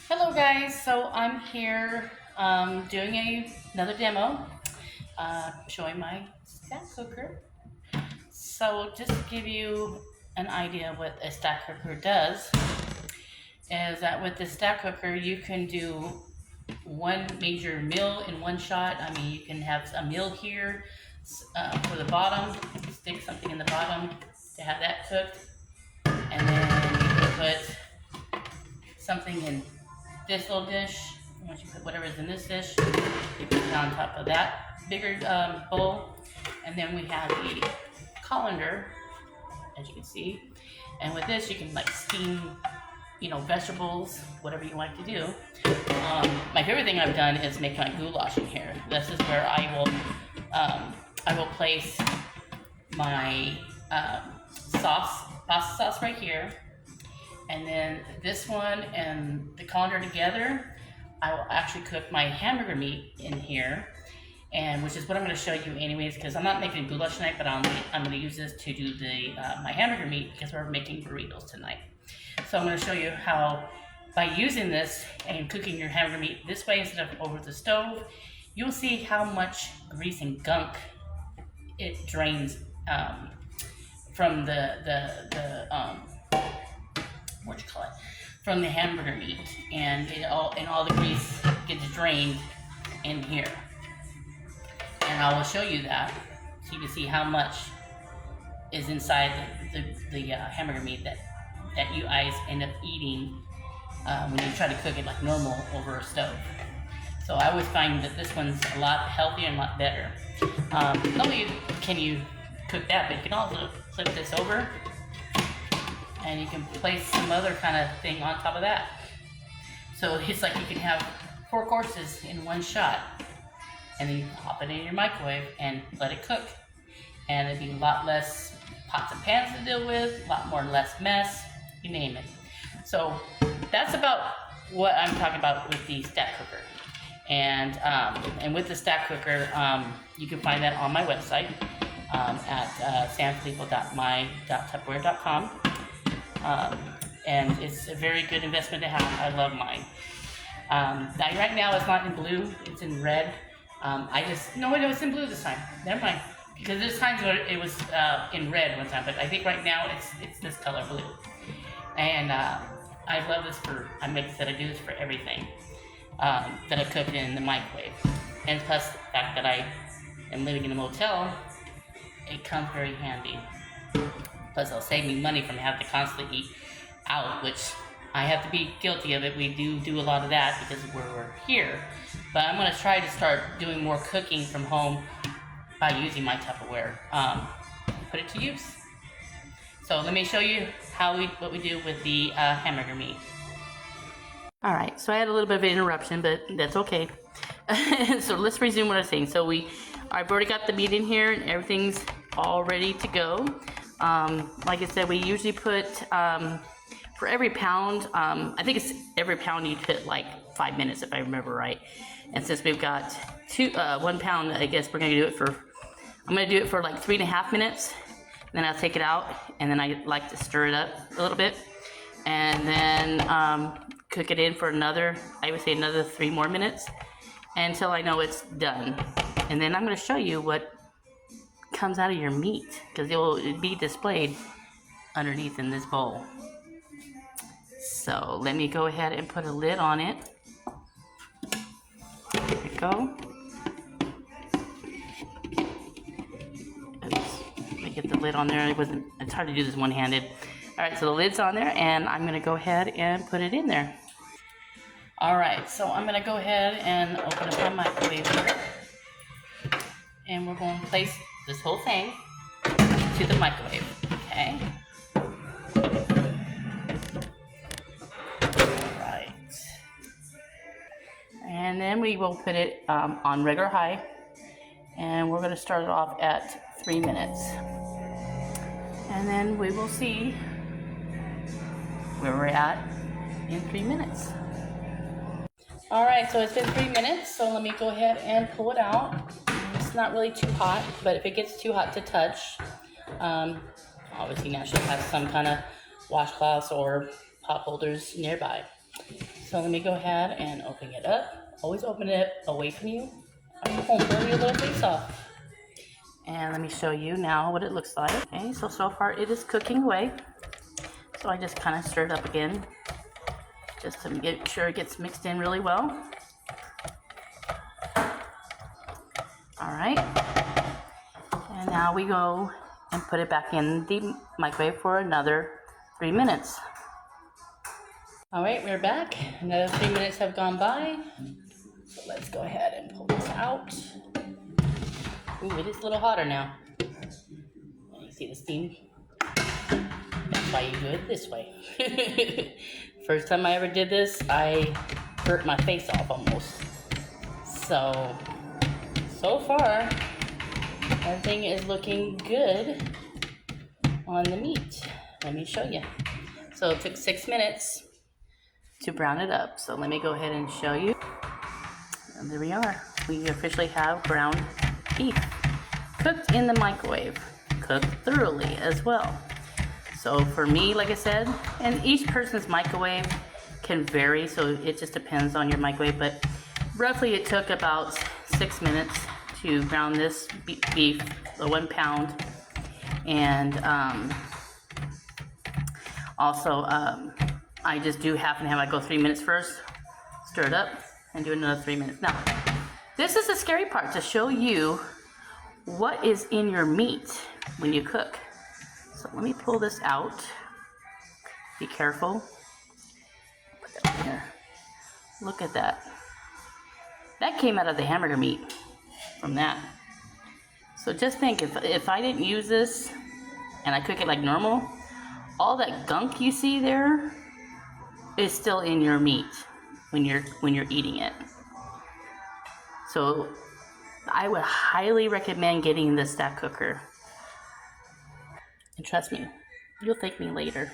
Hello guys, so I'm here doing another demo showing my stack cooker. So just to give you an idea of what a stack cooker does is that with the stack cooker you can do one major meal in one shot. I mean, you can have a meal here for the bottom, stick something in the bottom to have that cooked, and then you can put something in this little dish. Once you put whatever's in this dish, you put it on top of that bigger bowl. And then we have the colander, as you can see. And with this, you can like steam, vegetables, whatever you like to do. My favorite thing I've done is make my goulash in here. This is where I will place my pasta sauce right here. And then this one and the colander together, I will actually cook my hamburger meat in here, and which is what I'm going to show you anyways, because I'm not making goulash tonight, but I'm going to use this to do my hamburger meat because we're making burritos tonight. So I'm going to show you how, by using this and cooking your hamburger meat this way instead of over the stove, you'll see how much grease and gunk it drains from from the hamburger meat, and all the grease gets drained in here. And I will show you that so you can see how much is inside the hamburger meat that you guys end up eating when you try to cook it like normal over a stove. So I always find that this one's a lot healthier and a lot better. Not only can you cook that, but you can also flip this over and you can place some other kind of thing on top of that. So it's like you can have 4 courses in one shot, and then you pop it in your microwave and let it cook. And it'd be a lot less pots and pans to deal with, a lot more less mess, you name it. So that's about what I'm talking about with the stack cooker. And with the stack cooker, you can find that on my website at samfilippo.my.tupperware.com. And it's a very good investment to have. I love mine. Right now it's not in blue, it's in red. No, it was in blue this time. Never mind. Because there's times where it was in red one time, but I think right now it's this color blue. And I love this I do this for everything that I cook in the microwave. And plus the fact that I am living in a motel, it comes very handy. Plus it'll save me money from having to constantly eat out, which I have to be guilty of it. We do a lot of that because we're here. But I'm going to try to start doing more cooking from home by using my Tupperware. Put it to use. So let me show you what we do with the hamburger meat. All right, so I had a little bit of an interruption, but that's okay. So let's resume what I was saying. So I've already got the meat in here and everything's all ready to go. Like I said, we usually put, for every pound, I think it's every pound you put like 5 minutes if I remember right. And since we've got 1 pound, I guess I'm gonna do it for like 3.5 minutes. Then I'll take it out, and then I like to stir it up a little bit. And then cook it in for I would say another 3 more minutes until I know it's done. And then I'm gonna show you what comes out of your meat, because it will be displayed underneath in this bowl. So let me go ahead and put a lid on it. There we go. Oops. Let me get the lid on there. It's hard to do this one-handed. All right, so the lid's on there, and I'm gonna go ahead and put it in there. All right, so I'm gonna go ahead and open up my microwave here. And we're going to place this whole thing to the microwave, okay? Alright. And then we will put it on regular high, and we're going to start it off at 3 minutes. And then we will see where we're at in 3 minutes. Alright, so it's been 3 minutes, so let me go ahead and pull it out. It's not really too hot, but if it gets too hot to touch, obviously now she'll have some kind of washcloths or pot holders nearby. So So let me go ahead and open it up. Always open it away from you. I won't burn your little face off. And let me show you now what it looks like. Okay, so far it is cooking away. So I just kind of stir it up again, just to get sure it gets mixed in really well. All right, and now we go and put it back in the microwave for another 3 minutes. All right, we're back. Another 3 minutes have gone by. So let's go ahead and pull this out. Ooh, it is a little hotter now. You see the steam? That's why you do it this way. First time I ever did this, I burnt my face off almost. So far, everything is looking good on the meat. Let me show you. So it took 6 minutes to brown it up. So let me go ahead and show you. And there we are. We officially have ground beef, cooked in the microwave, cooked thoroughly as well. So for me, like I said, and each person's microwave can vary, so it just depends on your microwave, but roughly it took about 6 minutes to brown this beef, the 1 pound. And also, I just do half and half. I go 3 minutes first, stir it up, and do another 3 minutes. Now, this is the scary part, to show you what is in your meat when you cook. So let me pull this out. Be careful. Put that in here. Look at that. That came out of the hamburger meat from that. So just think, if I didn't use this and I cook it like normal, all that gunk you see there is still in your meat when you're eating it. So I would highly recommend getting the stack cooker. And trust me, you'll thank me later.